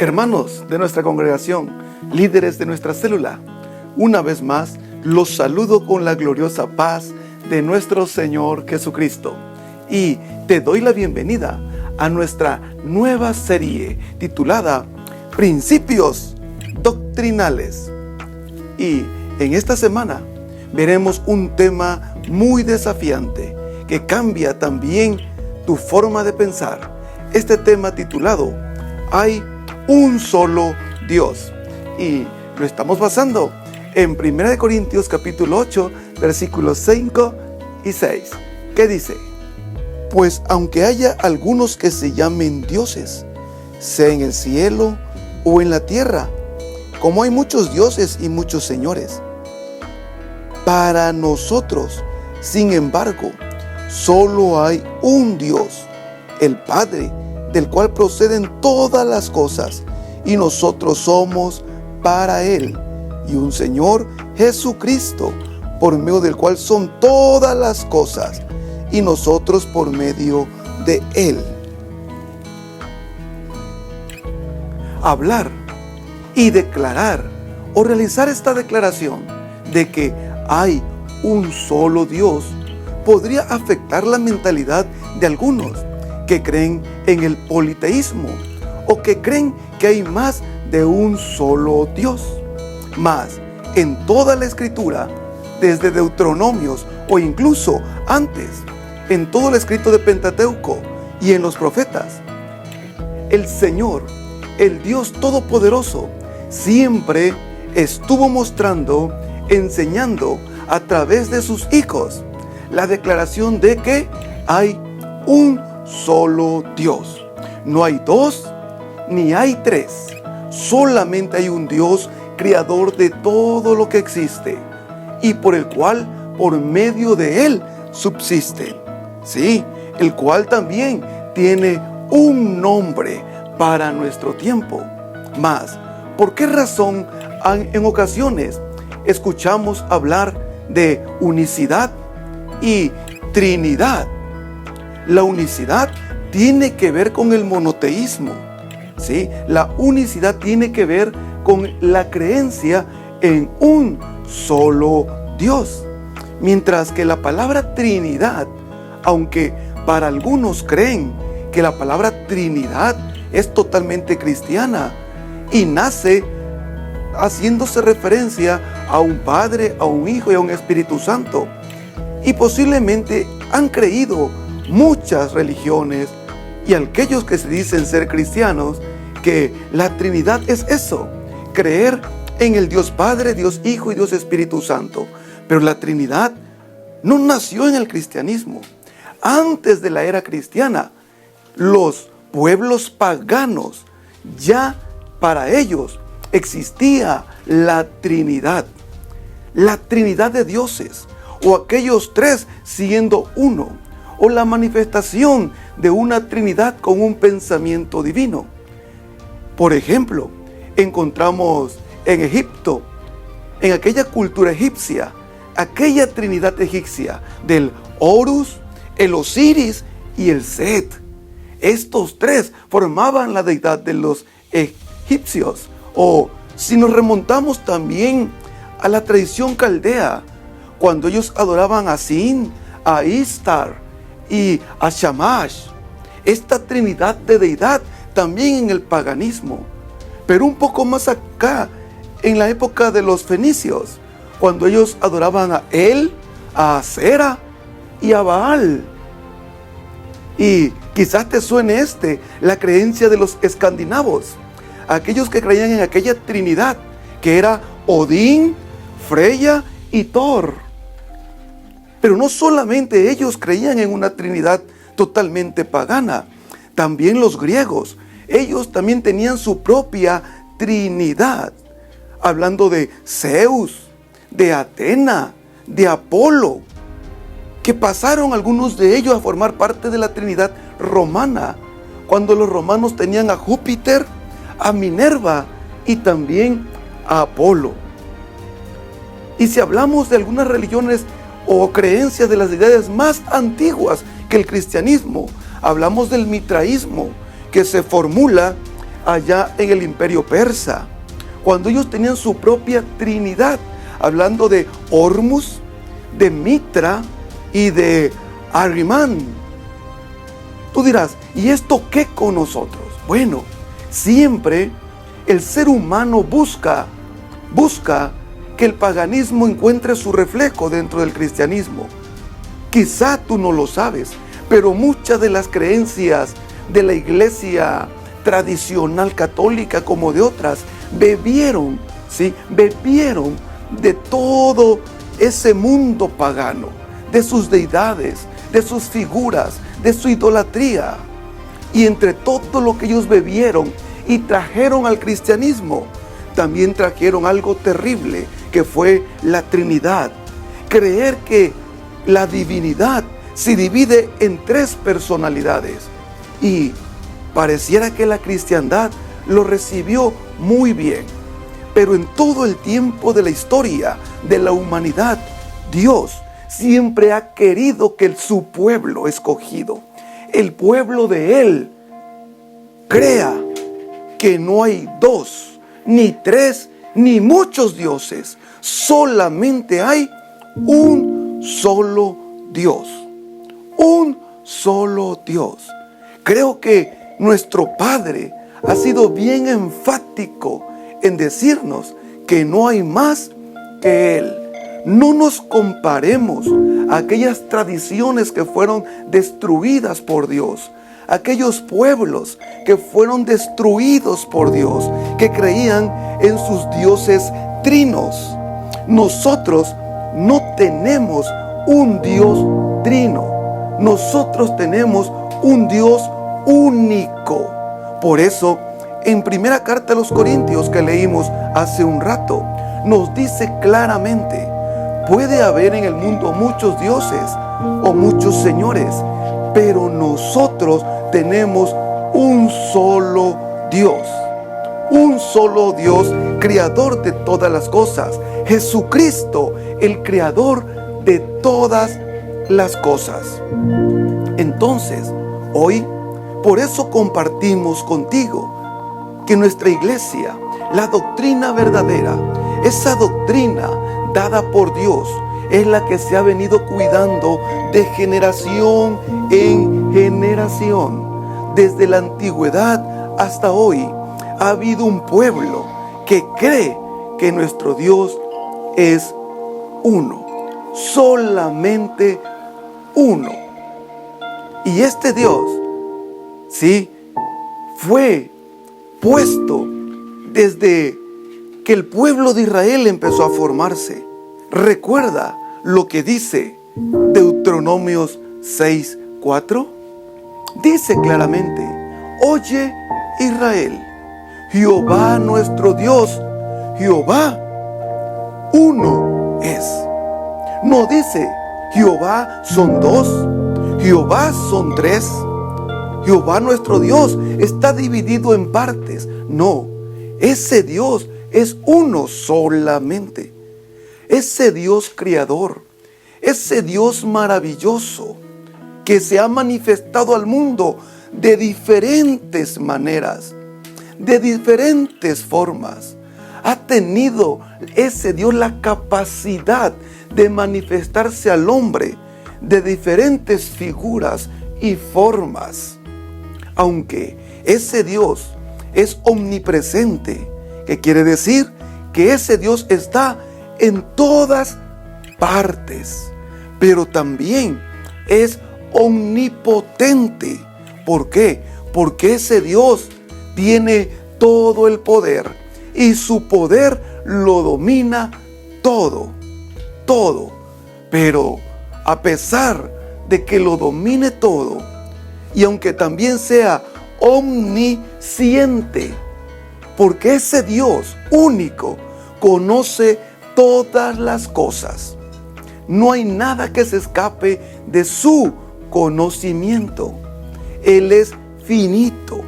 Hermanos de nuestra congregación, líderes de nuestra célula, una vez más los saludo con la gloriosa paz de nuestro Señor Jesucristo y te doy la bienvenida a nuestra nueva serie titulada Principios Doctrinales. Y en esta semana veremos un tema muy desafiante que cambia también tu forma de pensar. Este tema titulado Hay un solo Dios, y lo estamos basando en 1 Corintios capítulo 8 versículos 5 y 6, que dice: Pues aunque haya algunos que se llamen dioses, sea en el cielo o en la tierra, como hay muchos dioses y muchos señores, para nosotros, sin embargo, solo hay un Dios, el Padre, del cual proceden todas las cosas, y nosotros somos para Él, y un Señor Jesucristo, por medio del cual son todas las cosas, y nosotros por medio de Él. Hablar y declarar o realizar esta declaración de que hay un solo Dios podría afectar la mentalidad de algunos que creen en el politeísmo o que creen que hay más de un solo Dios. Mas en toda la Escritura, desde Deuteronomios o incluso antes, en todo el escrito de Pentateuco y en los profetas, el Señor, el Dios Todopoderoso, siempre estuvo mostrando, enseñando a través de sus hijos la declaración de que hay un solo Dios. No hay dos, ni hay tres. Solamente hay un Dios, creador de todo lo que existe, y por el cual, por medio de Él, subsiste. Sí, el cual también tiene un nombre para nuestro tiempo. Mas, ¿por qué razón en ocasiones escuchamos hablar de unicidad y Trinidad? La unicidad tiene que ver con el monoteísmo, ¿sí? La unicidad tiene que ver con la creencia en un solo Dios. Mientras que la palabra Trinidad, aunque para algunos creen que la palabra Trinidad es totalmente cristiana y nace haciéndose referencia a un Padre, a un Hijo y a un Espíritu Santo, y posiblemente han creído muchas religiones y aquellos que se dicen ser cristianos que la Trinidad es eso, creer en el Dios Padre, Dios Hijo y Dios Espíritu Santo. Pero la Trinidad no nació en el cristianismo. Antes de la era cristiana, los pueblos paganos, ya para ellos existía la Trinidad de dioses, o aquellos tres siendo uno, o la manifestación de una Trinidad con un pensamiento divino. Por ejemplo, encontramos en Egipto, en aquella cultura egipcia, aquella Trinidad egipcia del Horus, el Osiris y el Set. Estos tres formaban la deidad de los egipcios. O si nos remontamos también a la tradición caldea, cuando ellos adoraban a Sin, a Istar y a Shamash, esta trinidad de deidad también en el paganismo. Pero un poco más acá, en la época de los fenicios, cuando ellos adoraban a El, a Asera y a Baal. Y quizás te suene la creencia de los escandinavos, aquellos que creían en aquella trinidad que era Odín, Freya y Thor. Pero no solamente ellos creían en una trinidad totalmente pagana, también los griegos, ellos también tenían su propia trinidad, hablando de Zeus, de Atena, de Apolo, que pasaron algunos de ellos a formar parte de la trinidad romana, cuando los romanos tenían a Júpiter, a Minerva y también a Apolo. Y si hablamos de algunas religiones o creencias de las deidades más antiguas que el cristianismo, hablamos del mitraísmo, que se formula allá en el imperio persa, cuando ellos tenían su propia trinidad, hablando de Hormuz, de Mitra y de Ahriman. Tú dirás, ¿y esto qué con nosotros? Bueno, siempre el ser humano busca que el paganismo encuentre su reflejo dentro del cristianismo. Quizá tú no lo sabes, pero muchas de las creencias de la iglesia tradicional católica, como de otras, bebieron de todo ese mundo pagano, de sus deidades, de sus figuras, de su idolatría. Y entre todo lo que ellos bebieron y trajeron al cristianismo, también trajeron algo terrible, que fue la Trinidad. Creer que la divinidad se divide en 3 personalidades. Y pareciera que la cristiandad lo recibió muy bien. Pero en todo el tiempo de la historia de la humanidad, Dios siempre ha querido que su pueblo escogido, el pueblo de Él, crea que no hay 2, ni 3, ni muchos dioses. Solamente hay un solo Dios. Un solo Dios. Creo que nuestro Padre ha sido bien enfático en decirnos que no hay más que Él. No nos comparemos a aquellas tradiciones que fueron destruidas por Dios, aquellos pueblos que fueron destruidos por Dios, que creían en sus dioses trinos. Nosotros no tenemos un Dios trino, nosotros tenemos un Dios único. Por eso, en primera carta a los Corintios que leímos hace un rato, nos dice claramente: puede haber en el mundo muchos dioses o muchos señores, pero nosotros tenemos un solo Dios. Un solo Dios, creador de todas las cosas. Jesucristo, el creador de todas las cosas. Entonces, hoy, por eso compartimos contigo que nuestra iglesia, la doctrina verdadera, esa doctrina dada por Dios, es la que se ha venido cuidando de generación en generación. Desde la antigüedad hasta hoy, ha habido un pueblo que cree que nuestro Dios es uno, solamente uno. Y este Dios, sí, fue puesto desde que el pueblo de Israel empezó a formarse. Recuerda lo que dice Deuteronomios 6:4. Dice claramente: oye Israel, Jehová nuestro Dios, Jehová uno es. No dice Jehová son 2, Jehová son 3, Jehová nuestro Dios está dividido en partes. No, ese Dios es uno solamente. Ese Dios creador, ese Dios maravilloso que se ha manifestado al mundo de diferentes maneras, de diferentes formas. Ha tenido ese Dios la capacidad de manifestarse al hombre de diferentes figuras y formas. Aunque ese Dios es omnipresente, que quiere decir que ese Dios está en todas partes, pero también es omnipotente. ¿Por qué? Porque ese Dios tiene todo el poder y su poder lo domina todo. Pero a pesar de que lo domine todo, y aunque también sea omnisciente, porque ese Dios único conoce todas las cosas. No hay nada que se escape de su conocimiento. Él es finito.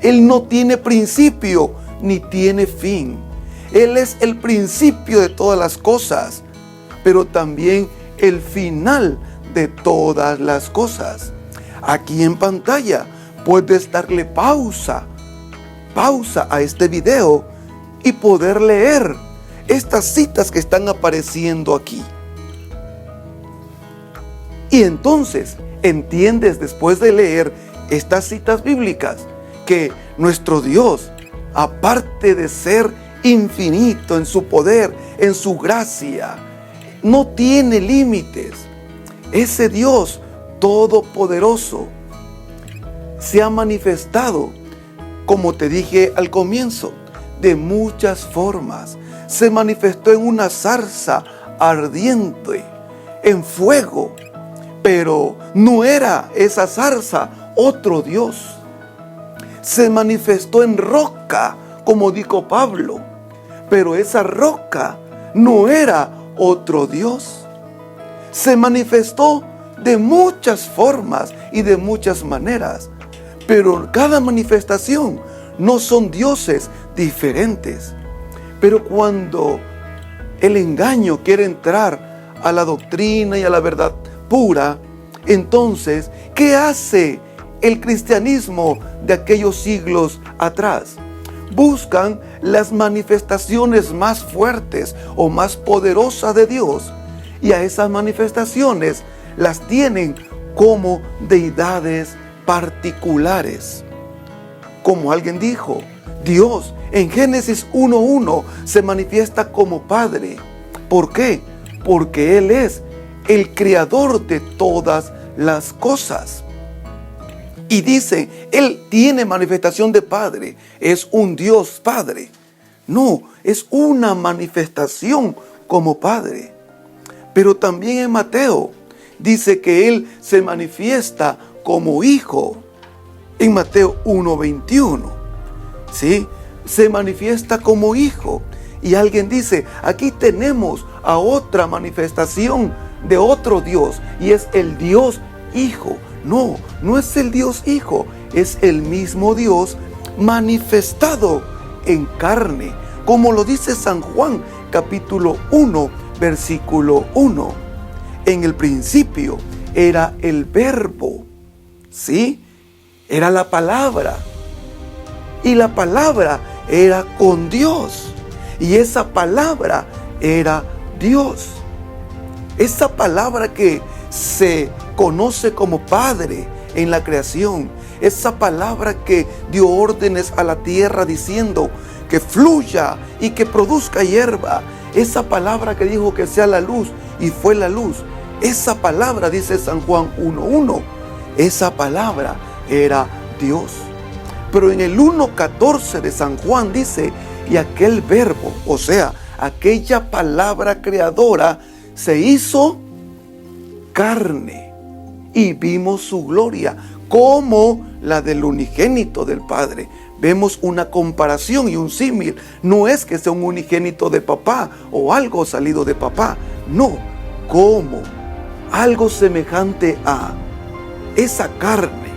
Él no tiene principio ni tiene fin. Él es el principio de todas las cosas, pero también el final de todas las cosas. Aquí en pantalla puedes darle pausa pausa a este video y poder leer estas citas que están apareciendo aquí. Y entonces entiendes, después de leer estas citas bíblicas, que nuestro Dios, aparte de ser infinito en su poder, en su gracia, no tiene límites. Ese Dios todopoderoso se ha manifestado, como te dije al comienzo, de muchas formas. Se manifestó en una zarza ardiente, en fuego, pero no era esa zarza otro Dios. Se manifestó en roca, como dijo Pablo, pero esa roca no era otro Dios. Se manifestó de muchas formas y de muchas maneras, pero cada manifestación no son dioses diferentes. Pero cuando el engaño quiere entrar a la doctrina y a la verdad pura, entonces, ¿qué hace el cristianismo de aquellos siglos atrás? Buscan las manifestaciones más fuertes o más poderosas de Dios, y a esas manifestaciones las tienen como deidades particulares. Como alguien dijo, Dios en Génesis 1:1 se manifiesta como Padre. ¿Por qué? Porque Él es el creador de todas las cosas. Y dice, Él tiene manifestación de Padre, es un Dios Padre. No, es una manifestación como Padre. Pero también en Mateo dice que Él se manifiesta como Hijo. En Mateo 1:21, ¿sí? Se manifiesta como Hijo. Y alguien dice, aquí tenemos a otra manifestación de otro Dios, y es el Dios Hijo. No, no es el Dios Hijo, es el mismo Dios manifestado en carne, como lo dice San Juan, capítulo 1, versículo 1. En el principio era el Verbo, ¿sí? Era la palabra, y la palabra era con Dios, y esa palabra era Dios. Esa palabra que se conoce como Padre en la creación, esa palabra que dio órdenes a la tierra diciendo que fluya y que produzca hierba, esa palabra que dijo que sea la luz y fue la luz, esa palabra, dice San Juan 1:1, esa palabra era Dios. Pero en el 1:14 de San Juan dice, y aquel verbo, o sea, aquella palabra creadora, se hizo carne y vimos su gloria como la del unigénito del Padre. Vemos una comparación y un símil. No es que sea un unigénito de papá o algo salido de papá. No, como algo semejante a esa carne.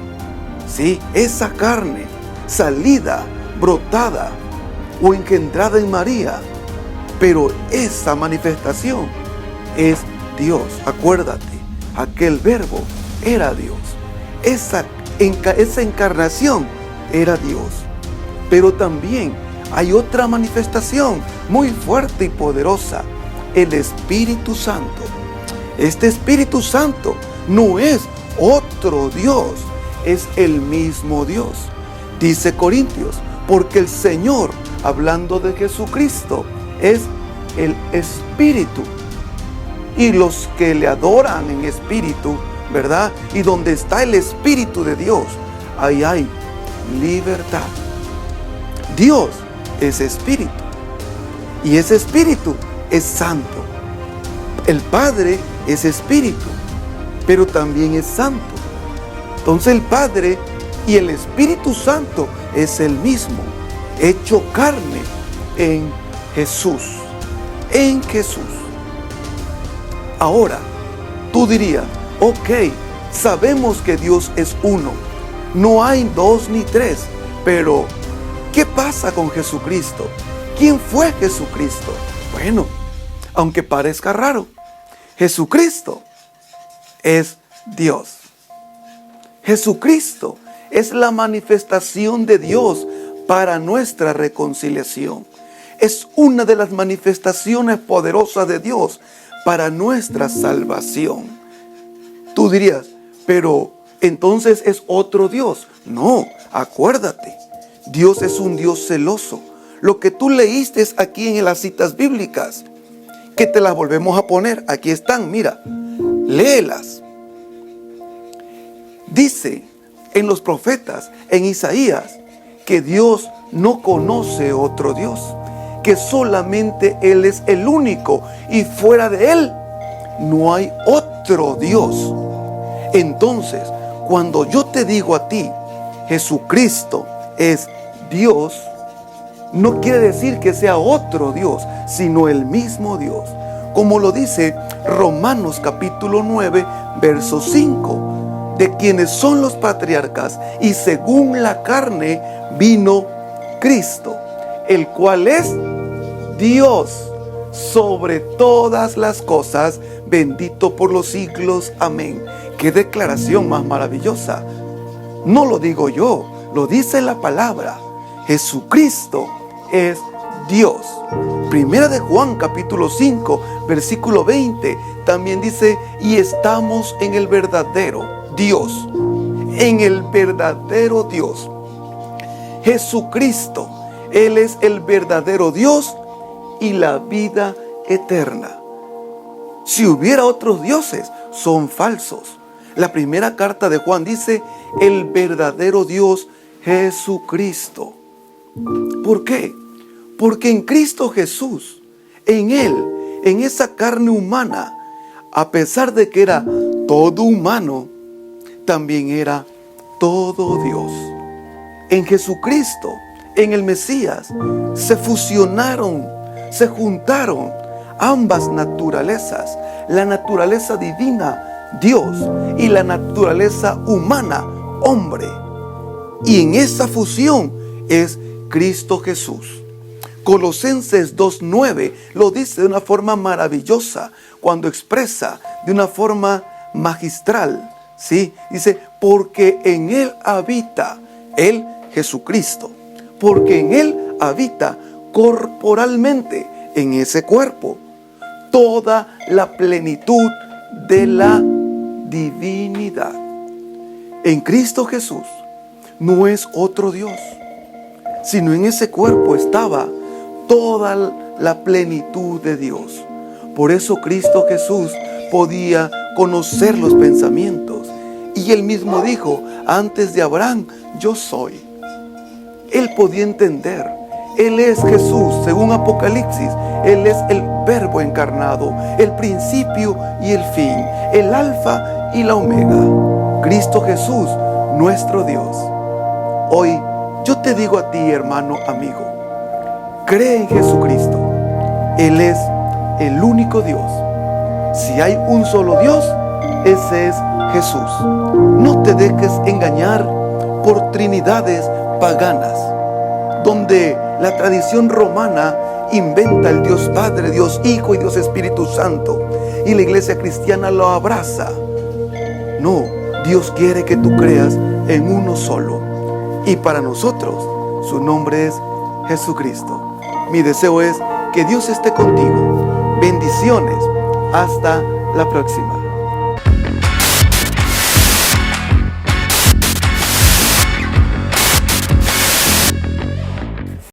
Sí, esa carne salida, brotada o engendrada en María. Pero esa manifestación es Dios. Acuérdate, aquel verbo era Dios. Esa encarnación era Dios. Pero también hay otra manifestación muy fuerte y poderosa, el Espíritu Santo. Este Espíritu Santo no es otro Dios, es el mismo Dios. Dice Corintios, porque el Señor, hablando de Jesucristo, es el Espíritu. Y los que le adoran en espíritu, ¿verdad? Y donde está el Espíritu de Dios, ahí hay libertad. Dios es Espíritu. Y ese Espíritu es santo. El Padre es Espíritu, pero también es santo. Entonces el Padre y el Espíritu Santo es el mismo, hecho carne en Jesús. En Jesús. Ahora, tú dirías, ok, sabemos que Dios es uno. No hay dos ni tres, pero ¿qué pasa con Jesucristo? ¿Quién fue Jesucristo? Bueno, aunque parezca raro, Jesucristo es Dios. Jesucristo es la manifestación de Dios para nuestra reconciliación. Es una de las manifestaciones poderosas de Dios para nuestra salvación. Tú dirías, pero entonces es otro Dios. No, acuérdate, Dios es un Dios celoso. Lo que tú leíste aquí en las citas bíblicas, que te las volvemos a poner, aquí están, mira, léelas. Dice en los profetas, en Isaías, que Dios no conoce otro Dios, que solamente Él es el único y fuera de Él no hay otro Dios. Entonces, cuando yo te digo a ti, Jesucristo es Dios, no quiere decir que sea otro Dios, sino el mismo Dios. Como lo dice Romanos capítulo 9, verso 5, de quienes son los patriarcas, y según la carne vino Cristo, el cual es Dios sobre todas las cosas, bendito por los siglos. Amén. ¡Qué declaración más maravillosa! No lo digo yo, lo dice la palabra. Jesucristo es Dios. Primera de Juan capítulo 5, versículo 20, también dice, y estamos en el verdadero Dios, en el verdadero Dios. Jesucristo, Él es el verdadero Dios y la vida eterna. Si hubiera otros dioses, son falsos. La primera carta de Juan dice, el verdadero Dios, Jesucristo. ¿Por qué? Porque en Cristo Jesús, en Él, en esa carne humana, a pesar de que era todo humano, también era todo Dios. En Jesucristo, en el Mesías, se fusionaron, se juntaron ambas naturalezas, la naturaleza divina, Dios, y la naturaleza humana, hombre. Y en esa fusión es Cristo Jesús. Colosenses 2:9 lo dice de una forma maravillosa, cuando expresa de una forma magistral, ¿sí? Dice, porque en Él habita, Él, Jesucristo, porque en Él habita corporalmente, en ese cuerpo, toda la plenitud de la divinidad. En Cristo Jesús no es otro Dios, sino en ese cuerpo estaba toda la plenitud de Dios. Por eso Cristo Jesús podía conocer los pensamientos. Y Él mismo dijo, antes de Abraham, yo soy. Él podía entender. Él es Jesús, según Apocalipsis. Él es el Verbo encarnado, el principio y el fin, el alfa y la omega. Cristo Jesús, nuestro Dios. Hoy yo te digo a ti, hermano, amigo, cree en Jesucristo. Él es el único Dios. Si hay un solo Dios, ese es Jesús. No te dejes engañar por trinidades paganas, donde la tradición romana inventa el Dios Padre, Dios Hijo y Dios Espíritu Santo, y la iglesia cristiana lo abraza. No, Dios quiere que tú creas en uno solo. Y para nosotros, su nombre es Jesucristo. Mi deseo es que Dios esté contigo. Bendiciones. Hasta la próxima.